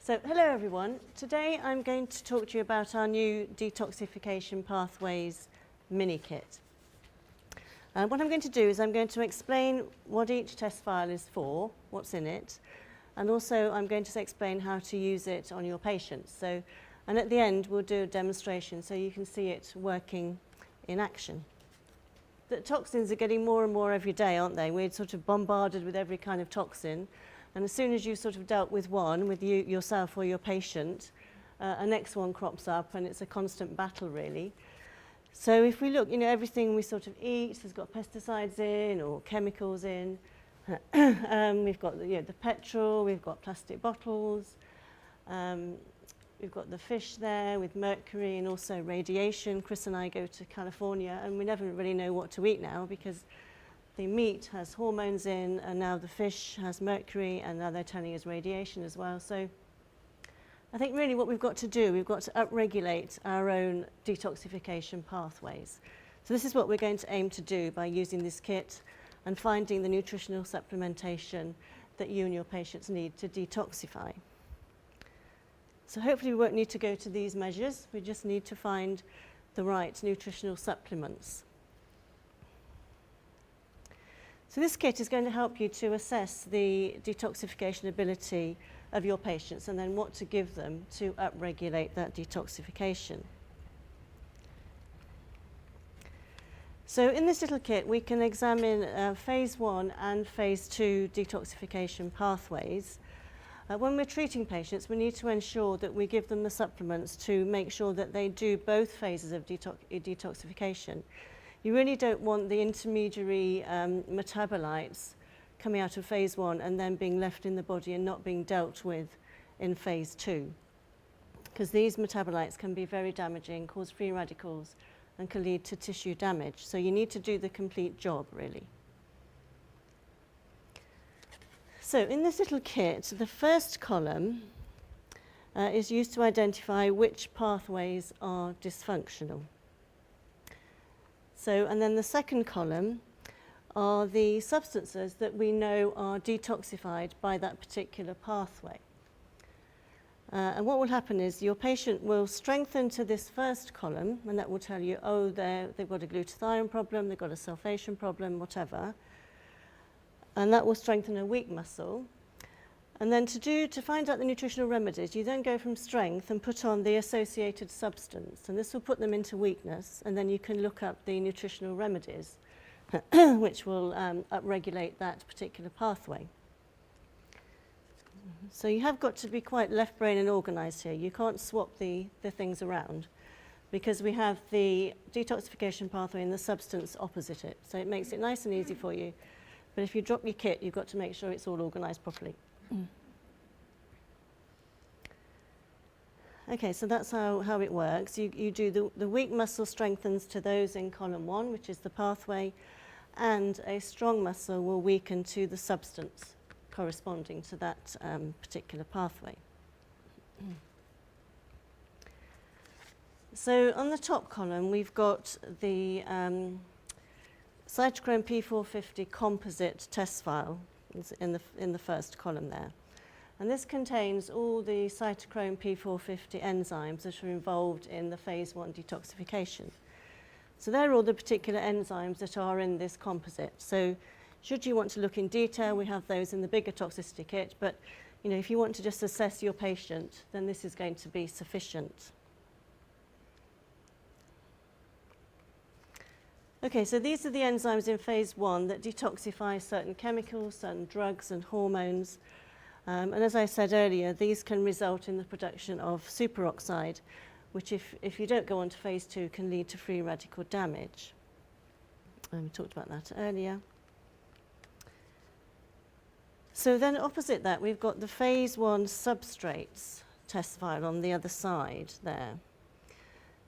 So, hello everyone. Today I'm going to talk to you about our new Detoxification Pathways mini kit. What I'm going to do is I'm going to explain what each test file is for, what's in it, and also I'm going to explain how to use it on your patients. And at the end we'll do a demonstration so you can see it working in action. The toxins are getting more and more every day, aren't they? We're sort of bombarded with every kind of toxin. And as soon as you've sort of dealt with one, with you yourself or your patient, a next one crops up, and it's a constant battle, really. So if we look, everything we sort of eat has got pesticides in or chemicals in. We've got the petrol, we've got plastic bottles, we've got the fish there with mercury and also radiation. Chris and I go to California, and we never really know what to eat now because the meat has hormones in, and now the fish has mercury, and now they're telling us radiation as well. So I think really what we've got to do, we've got to upregulate our own detoxification pathways. So this is what we're going to aim to do by using this kit and finding the nutritional supplementation that you and your patients need to detoxify. So hopefully we won't need to go to these measures, we just need to find the right nutritional supplements. So this kit is going to help you to assess the detoxification ability of your patients and then what to give them to upregulate that detoxification. So in this little kit we can examine phase 1 and phase 2 detoxification pathways. When we're treating patients, we need to ensure that we give them the supplements to make sure that they do both phases of detoxification. You really don't want the intermediary metabolites coming out of phase 1 and then being left in the body and not being dealt with in phase 2. Because these metabolites can be very damaging, cause free radicals, and can lead to tissue damage. So you need to do the complete job, really. So in this little kit, the first column is used to identify which pathways are dysfunctional. So, and then the second column are the substances that we know are detoxified by that particular pathway. And what will happen is your patient will strengthen to this first column, and that will tell you, oh, they've got a glutathione problem, they've got a sulfation problem, whatever. And that will strengthen a weak muscle. And then to find out the nutritional remedies, you then go from strength and put on the associated substance. And this will put them into weakness, and then you can look up the nutritional remedies, which will upregulate that particular pathway. So you have got to be quite left brain and organised here. You can't swap the things around because we have the detoxification pathway and the substance opposite it. So it makes it nice and easy for you. But if you drop your kit, you've got to make sure it's all organised properly. Okay, so that's how it works. You do the weak muscle strengthens to those in column 1, which is the pathway, and a strong muscle will weaken to the substance corresponding to that particular pathway. So on the top column, we've got the cytochrome P450 composite test file in the first column there. And this contains all the cytochrome P450 enzymes that are involved in the phase 1 detoxification. So they're all the particular enzymes that are in this composite. So should you want to look in detail, we have those in the bigger toxicity kit, but if you want to just assess your patient, then this is going to be sufficient. Okay, so these are the enzymes in phase 1 that detoxify certain chemicals, certain drugs and hormones. And as I said earlier, these can result in the production of superoxide, which if you don't go on to phase 2 can lead to free radical damage. And we talked about that earlier. So then opposite that, we've got the phase 1 substrates test file on the other side there.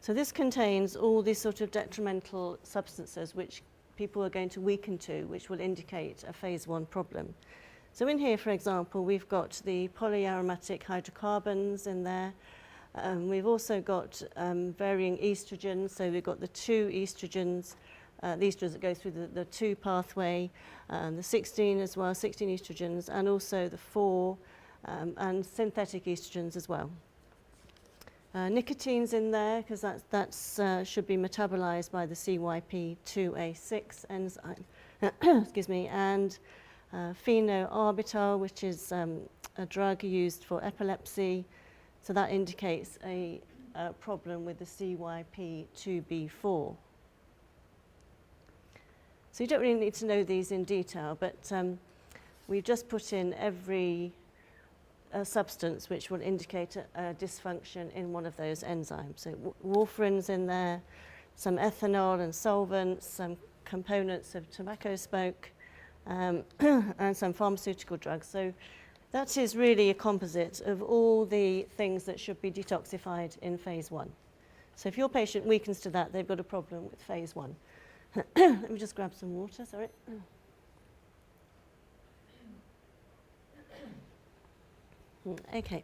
So this contains all these sort of detrimental substances which people are going to weaken to, which will indicate a phase 1 problem. So in here, for example, we've got the polyaromatic hydrocarbons in there. We've also got varying estrogens. So we've got the 2 estrogens, the estrogens that go through the 2 pathway, the 16 as well, 16 estrogens, and also the 4 and synthetic estrogens as well. Nicotine's in there because that should be metabolized by the CYP2A6 enzyme, excuse me, and phenobarbital, which is a drug used for epilepsy. So that indicates a problem with the CYP2B4. So you don't really need to know these in detail, but we've just put in every substance which will indicate a dysfunction in one of those enzymes. So warfarin's in there, some ethanol and solvents, some components of tobacco smoke, and some pharmaceutical drugs. So that is really a composite of all the things that should be detoxified in phase 1. So if your patient weakens to that, they've got a problem with phase 1. Let me just grab some water, sorry. Okay.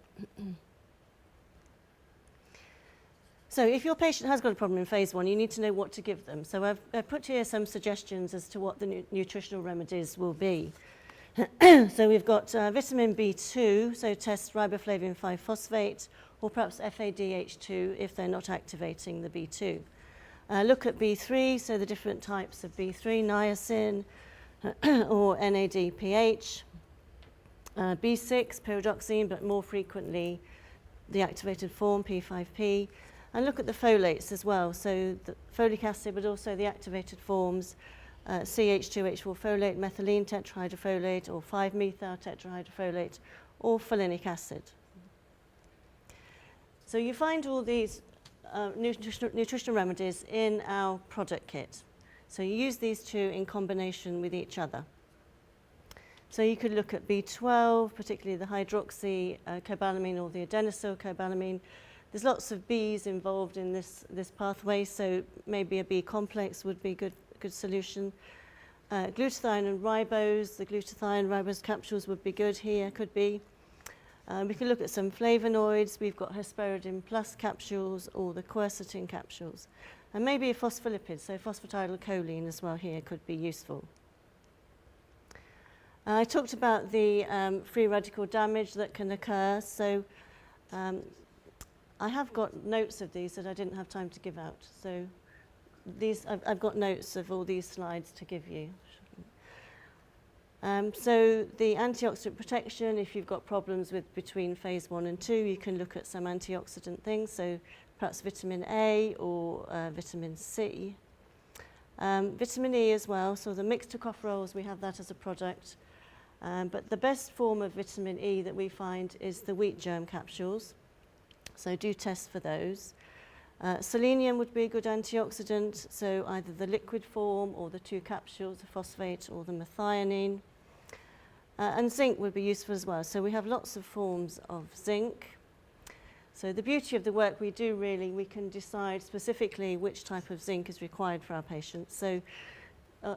So if your patient has got a problem in phase 1, you need to know what to give them. So I've put here some suggestions as to what the nutritional remedies will be. So we've got vitamin B2, so test riboflavin 5-phosphate, or perhaps FADH2 if they're not activating the B2. Look at B3, so the different types of B3, niacin or NADPH. B6, pyridoxine, but more frequently the activated form, P5P. And look at the folates as well, so the folic acid, but also the activated forms, CH2H4 folate, methylene tetrahydrofolate, or 5-methyl tetrahydrofolate, or folinic acid. So you find all these nutritional remedies in our product kit. So you use these two in combination with each other. So you could look at B12, particularly the hydroxy cobalamin or the adenosyl cobalamin. There's lots of Bs involved in this pathway, so maybe a B complex would be a good solution. Glutathione and ribose, the glutathione ribose capsules would be good here, could be. We can look at some flavonoids. We've got hesperidin plus capsules or the quercetin capsules. And maybe a phospholipid, so phosphatidylcholine as well here could be useful. I talked about the free radical damage that can occur. So I have got notes of these that I didn't have time to give out. So these, I've got notes of all these slides to give you. So the antioxidant protection, if you've got problems with between phase 1 and 2, you can look at some antioxidant things, so perhaps vitamin A or vitamin C. Vitamin E as well, so the mixed tocopherols, we have that as a product. But the best form of vitamin E that we find is the wheat germ capsules, so do test for those. Selenium would be a good antioxidant, so either the liquid form or the 2 capsules, the phosphate or the methionine. And zinc would be useful as well. So we have lots of forms of zinc. So the beauty of the work we do really, we can decide specifically which type of zinc is required for our patients. So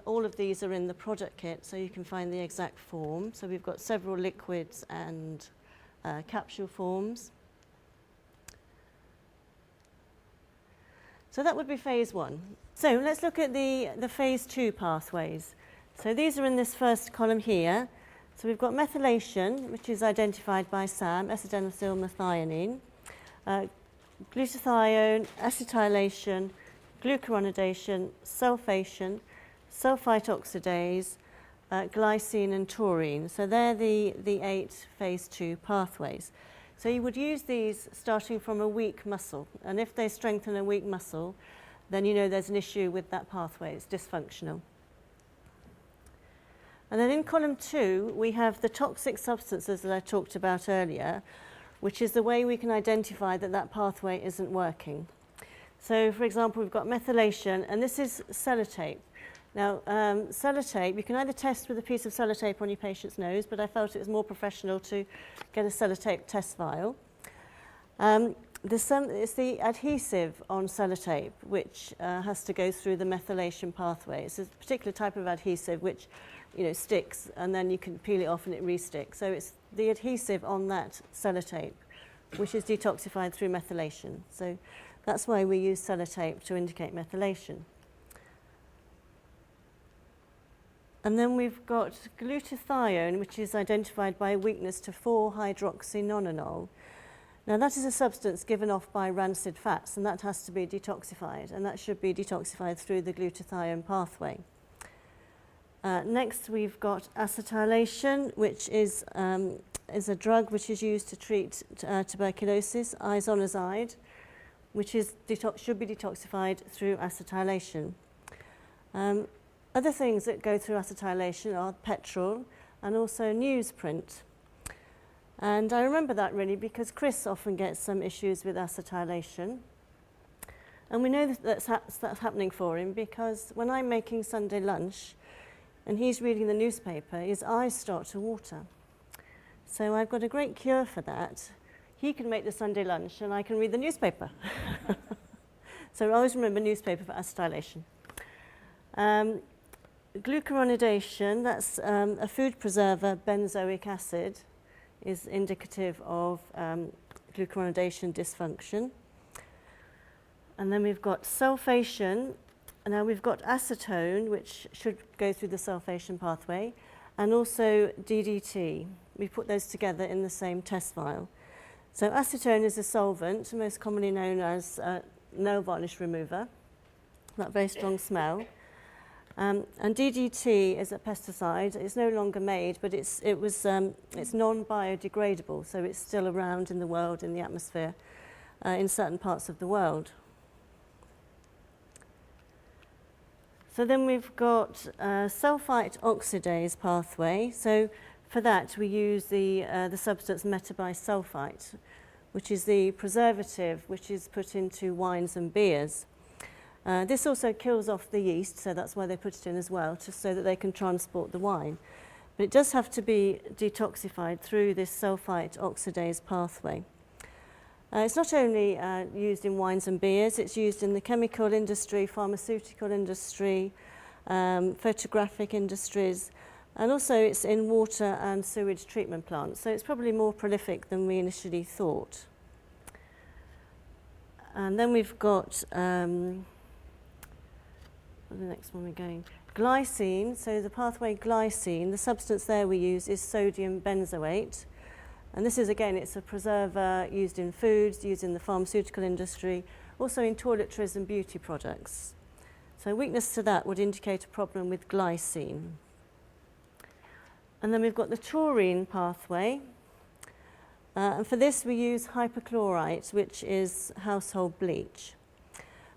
all of these are in the product kit, so you can find the exact form. So we've got several liquids and capsule forms. So that would be phase 1. So let's look at the phase 2 pathways. So these are in this first column here. So we've got methylation, which is identified by SAM, S-adenosylmethionine, glutathione, acetylation, glucuronidation, sulfation, sulfite oxidase, glycine and taurine. So they're the 8 phase 2 pathways. So you would use these starting from a weak muscle. And if they strengthen a weak muscle, then you know there's an issue with that pathway. It's dysfunctional. And then in column 2, we have the toxic substances that I talked about earlier, which is the way we can identify that that pathway isn't working. So, for example, we've got methylation, and this is sellotape. Now, sellotape, you can either test with a piece of sellotape on your patient's nose, but I felt it was more professional to get a sellotape test vial. It's the adhesive on sellotape, which has to go through the methylation pathway. It's a particular type of adhesive which sticks, and then you can peel it off and it re-sticks. So it's the adhesive on that sellotape, which is detoxified through methylation. So that's why we use sellotape to indicate methylation. And then we've got glutathione, which is identified by weakness to 4-hydroxynonenal. Now that is a substance given off by rancid fats, and that has to be detoxified, and that should be detoxified through the glutathione pathway. Next we've got acetylation, which is a drug which is used to treat tuberculosis, isoniazid, which should be detoxified through acetylation. Other things that go through acetylation are petrol and also newsprint. And I remember that really because Chris often gets some issues with acetylation. And we know that that's happening for him because when I'm making Sunday lunch and he's reading the newspaper, his eyes start to water. So I've got a great cure for that. He can make the Sunday lunch and I can read the newspaper. So I always remember newspaper for acetylation. Glucuronidation, that's a food preserver, benzoic acid, is indicative of glucuronidation dysfunction. And then we've got sulfation, and now we've got acetone, which should go through the sulfation pathway, and also DDT. We put those together in the same test vial. So acetone is a solvent, most commonly known as nail varnish remover, that very strong smell. And DDT is a pesticide. It's no longer made, but it's non-biodegradable, so it's still around in the world, in the atmosphere, in certain parts of the world. So then we've got sulfite oxidase pathway. So for that we use the substance metabisulfite, which is the preservative which is put into wines and beers. This also kills off the yeast, so that's why they put it in as well, just so that they can transport the wine. But it does have to be detoxified through this sulfite oxidase pathway. It's not only used in wines and beers, it's used in the chemical industry, pharmaceutical industry, photographic industries, and also it's in water and sewage treatment plants. So it's probably more prolific than we initially thought. And then we've got... the next one we're going. Glycine, so the pathway glycine, the substance there we use is sodium benzoate. And this is, again, it's a preserver used in foods, used in the pharmaceutical industry, also in toiletries and beauty products. So weakness to that would indicate a problem with glycine. And then we've got the taurine pathway. And for this we use hypochlorite, which is household bleach.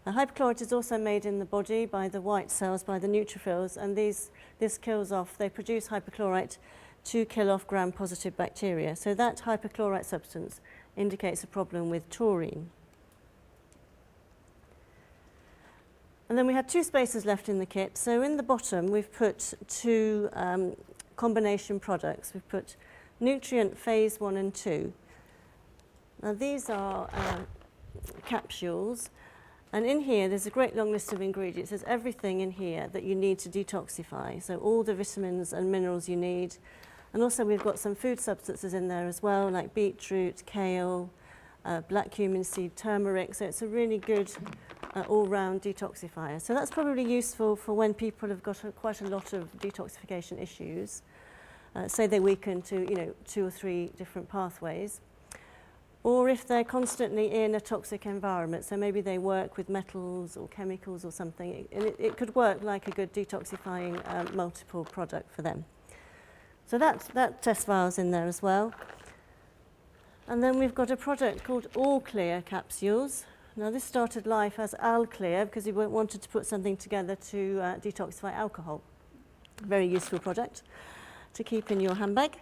Hypochlorite is also made in the body by the white cells, by the neutrophils, and this kills off, they produce hypochlorite to kill off gram-positive bacteria. So that hypochlorite substance indicates a problem with taurine. And then we had 2 spaces left in the kit. So in the bottom we've put 2 combination products. We've put nutrient phase 1 and 2. Now these are capsules. And in here, there's a great long list of ingredients. There's everything in here that you need to detoxify. So all the vitamins and minerals you need. And also we've got some food substances in there as well, like beetroot, kale, black cumin seed, turmeric. So it's a really good all-round detoxifier. So that's probably useful for when people have got quite a lot of detoxification issues. Say they weaken to 2 or 3 different pathways. Or if they're constantly in a toxic environment, so maybe they work with metals or chemicals or something, and it could work like a good detoxifying multiple product for them. So that test vial's in there as well. And then we've got a product called All Clear capsules. Now this started life as Al Clear because we wanted to put something together to detoxify alcohol. Very useful product to keep in your handbag.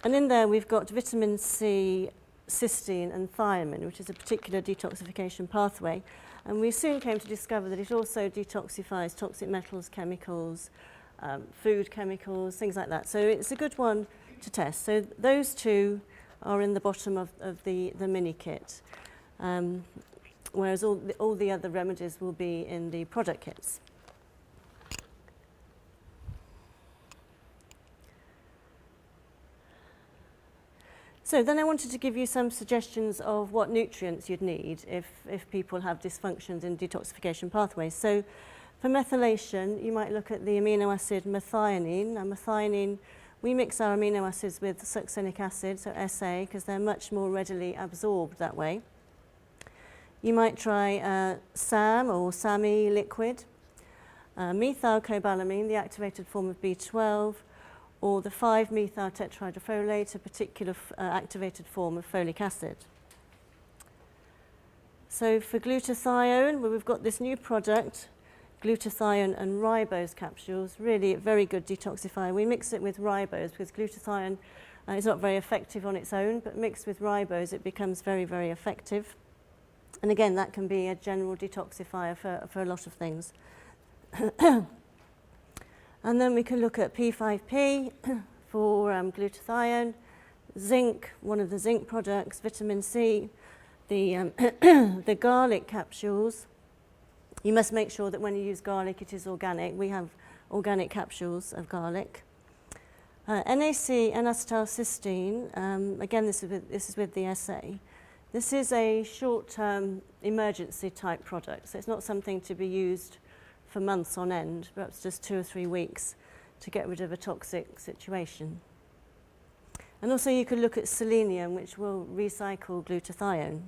And in there we've got vitamin C, cysteine and thiamine, which is a particular detoxification pathway. And we soon came to discover that it also detoxifies toxic metals, chemicals, food chemicals, things like that. So it's a good one to test. So those 2 are in the bottom of the mini kit, whereas all the other remedies will be in the product kits. So then I wanted to give you some suggestions of what nutrients you'd need if people have dysfunctions in detoxification pathways. So For methylation, you might look at the amino acid methionine. Now, methionine, we mix our amino acids with succinic acid, so SA, because they're much more readily absorbed that way. You might try SAM or SAMI liquid, methylcobalamin, the activated form of B12, or the 5-methyl tetrahydrofolate, a particular activated form of folic acid. So for glutathione, well, we've got this new product, glutathione and ribose capsules, really a very good detoxifier. We mix it with ribose because glutathione is not very effective on its own, but mixed with ribose it becomes very, very effective. And again, that can be a general detoxifier for a lot of things. And then we can look at P5P for glutathione, zinc, one of the zinc products, vitamin C, the, the garlic capsules. You must make sure that when you use garlic, it is organic. We have organic capsules of garlic. NAC, N-acetylcysteine, again, this is with the SA. This is a short-term emergency type product, so it's not something to be used for months on end, perhaps just 2 or 3 weeks to get rid of a toxic situation. And also you could look at selenium, which will recycle glutathione.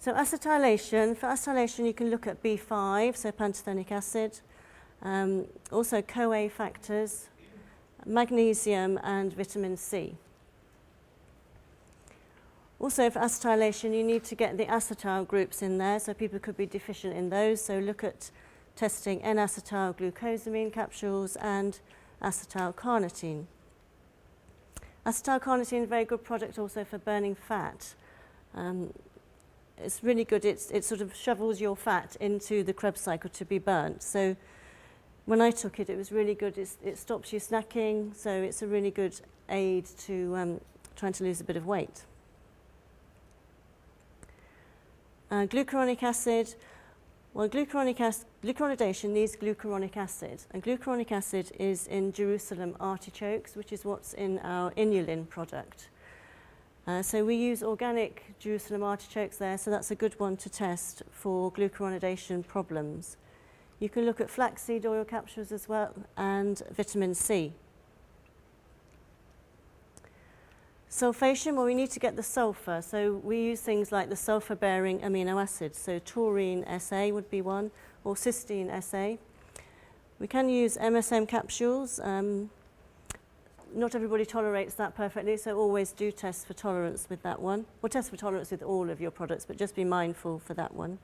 So acetylation, for acetylation you can look at B5, so pantothenic acid, also CoA factors, magnesium and vitamin C. Also for acetylation you need to get the acetyl groups in there, so people could be deficient in those, so look at testing N-acetylglucosamine capsules and acetylcarnitine. Acetylcarnitine is a very good product also for burning fat. It's really good, it sort of shovels your fat into the Krebs cycle to be burnt. So when I took it, it was really good. It stops you snacking, so it's a really good aid to trying to lose a bit of weight. Glucuronic acid, well, glucuronidation needs glucuronic acid, and glucuronic acid is in Jerusalem artichokes, which is what's in our inulin product. So we use organic Jerusalem artichokes there, so that's a good one to test for glucuronidation problems. You can look at flaxseed oil capsules as well, and vitamin C. Sulfation, well, we need to get the sulfur, so we use things like the sulfur-bearing amino acids, so taurine SA would be one, or cysteine SA. We can use MSM capsules. Not everybody tolerates that perfectly, so always do test for tolerance with that one. Well, test for tolerance with all of your products, but just be mindful for that one.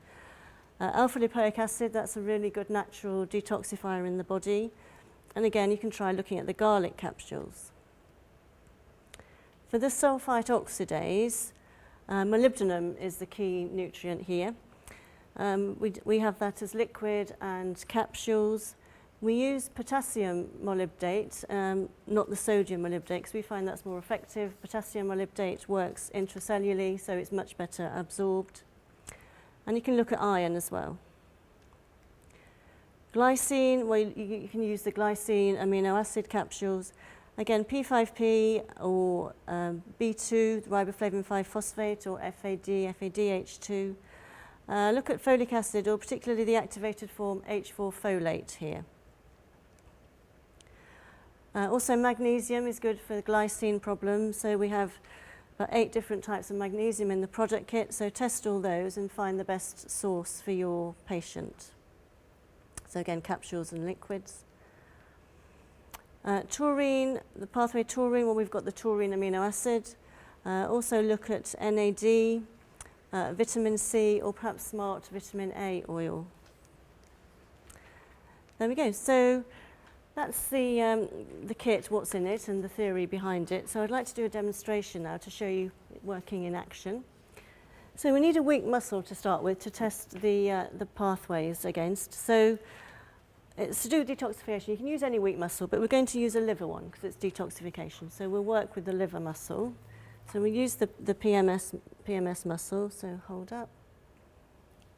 Alpha-lipoic acid, that's a really good natural detoxifier in the body. And again, you can try looking at the garlic capsules. For the sulfite oxidase, molybdenum is the key nutrient here. We have that as liquid and capsules. We use potassium molybdate, not the sodium molybdate, because we find that's more effective. Potassium molybdate works intracellularly, so it's much better absorbed. And you can look at iron as well. Glycine, well, you can use the glycine amino acid capsules. Again, P5P or B2, riboflavin 5-phosphate, or FAD, FADH2. Look at folic acid, or particularly the activated form H4-folate here. Also, magnesium is good for the glycine problem. So we have about 8 different types of magnesium in the product kit. So test all those and find the best source for your patient. So again, capsules and liquids. Taurine, the pathway taurine, well, we've got the taurine amino acid. Also look at NAD, vitamin C, or perhaps smart vitamin A oil. There we go. So that's the kit, what's in it, and the theory behind it. So I'd like to do a demonstration now to show you it working in action. So we need a weak muscle to start with to test the pathways against. So it's to do with detoxification. You can use any weak muscle, but we're going to use a liver one because it's detoxification. So we'll work with the liver muscle. So we use the PMS muscle, so hold up.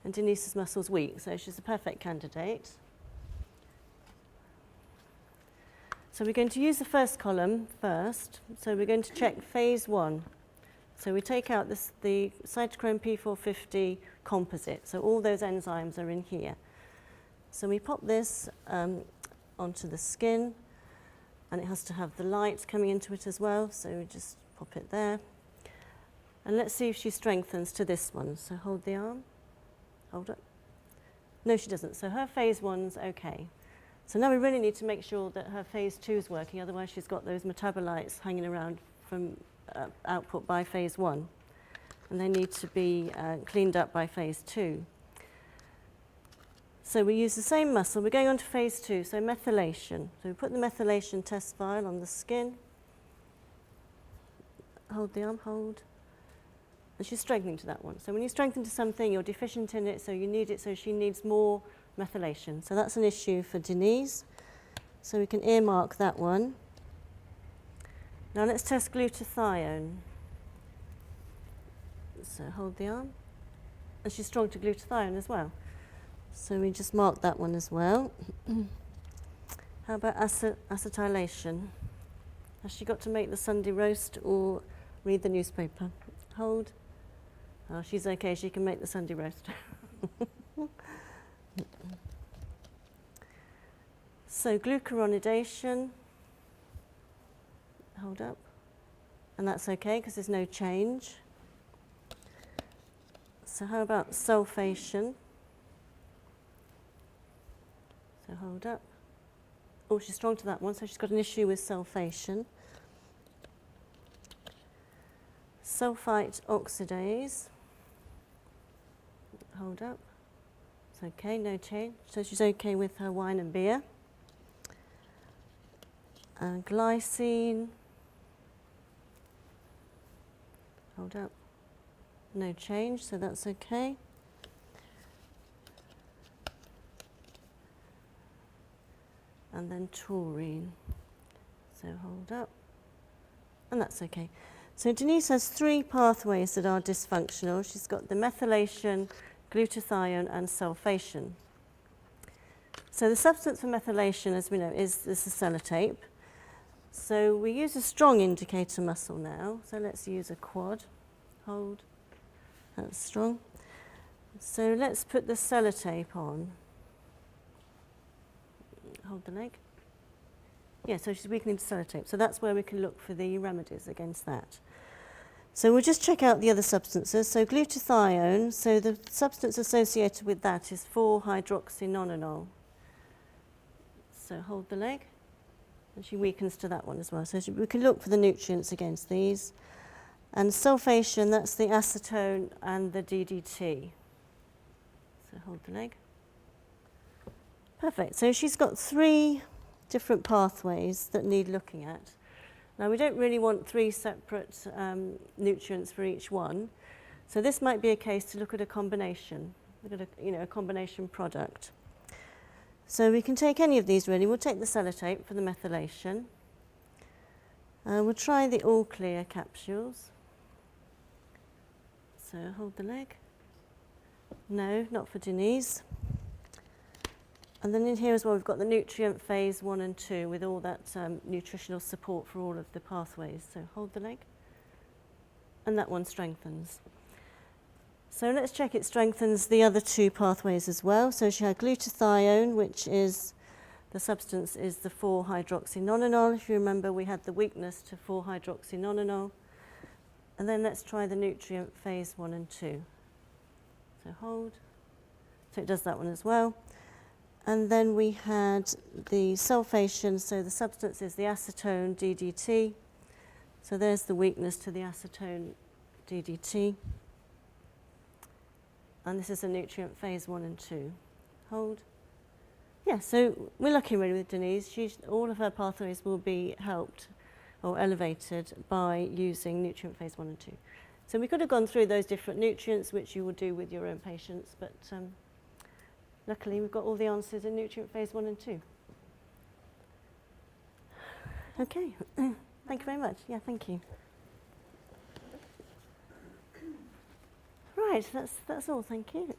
And Denise's muscle's weak, so she's a perfect candidate. So we're going to use the first column first. So we're going to check phase 1. So we take out the cytochrome P450 composite. So all those enzymes are in here. So we pop this onto the skin, and it has to have the light coming into it as well. So we just pop it there. And let's see if she strengthens to this one. So hold the arm. Hold it. No, she doesn't. So her phase 1's okay. So now we really need to make sure that her phase 2 is working, otherwise she's got those metabolites hanging around from output by phase 1. And they need to be cleaned up by phase 2. So we use the same muscle. We're going on to phase 2, so methylation. So we put the methylation test file on the skin. Hold the arm, hold. And she's strengthening to that one. So when you strengthen to something, you're deficient in it, so you need it, so she needs more methylation. So that's an issue for Denise. So we can earmark that one. Now let's test glutathione. So hold the arm. And she's strong to glutathione as well. So we just mark that one as well. How about acetylation? Has she got to make the Sunday roast or read the newspaper? Hold. Oh, she's okay, she can make the Sunday roast. So glucuronidation. Hold up. And that's okay because there's no change. So how about sulfation? So hold up. Oh, she's strong to that one, so she's got an issue with sulfation. Sulfite oxidase. Hold up. It's okay, no change. So she's okay with her wine and beer. Glycine. Hold up. No change, so that's okay. And then taurine. So hold up. And that's okay. So Denise has 3 pathways that are dysfunctional. She's got the methylation, glutathione, and sulfation. So the substance for methylation, as we know, is the sellotape. So we use a strong indicator muscle now. So let's use a quad. Hold. That's strong. So let's put the sellotape on. Hold the leg. Yeah, so she's weakening the sellotape. So that's where we can look for the remedies against that. So we'll just check out the other substances. So glutathione, so the substance associated with that is 4-hydroxynonenal. So hold the leg. And she weakens to that one as well. So we can look for the nutrients against these. And sulfation, that's the acetone and the DDT. So hold the leg. Perfect. So she's got 3 different pathways that need looking at. Now we don't really want 3 separate nutrients for each one. So this might be a case to look at a combination, look at a combination product. So we can take any of these really. We'll take the sellotape for the methylation. We'll try the all clear capsules. So hold the leg. No, not for Denise. And then in here as well, we've got the nutrient phase 1 and 2 with all that nutritional support for all of the pathways. So hold the leg. And that one strengthens. So let's check it strengthens the other 2 pathways as well. So she had glutathione, which is, the substance is the 4-hydroxynonenal. If you remember, we had the weakness to 4-hydroxynonenal. And then let's try the nutrient phase 1 and 2. So hold. So it does that one as well. And then we had the sulfation, so the substance is the acetone DDT. So there's the weakness to the acetone DDT. And this is the nutrient phase 1 and 2. Hold. Yeah, so we're lucky really with Denise. All of her pathways will be helped or elevated by using nutrient phase 1 and 2. So we could have gone through those different nutrients, which you would do with your own patients, but luckily we've got all the answers in nutrient phase 1 and 2. Okay, thank you very much. Yeah, thank you. Right, that's all, thank you.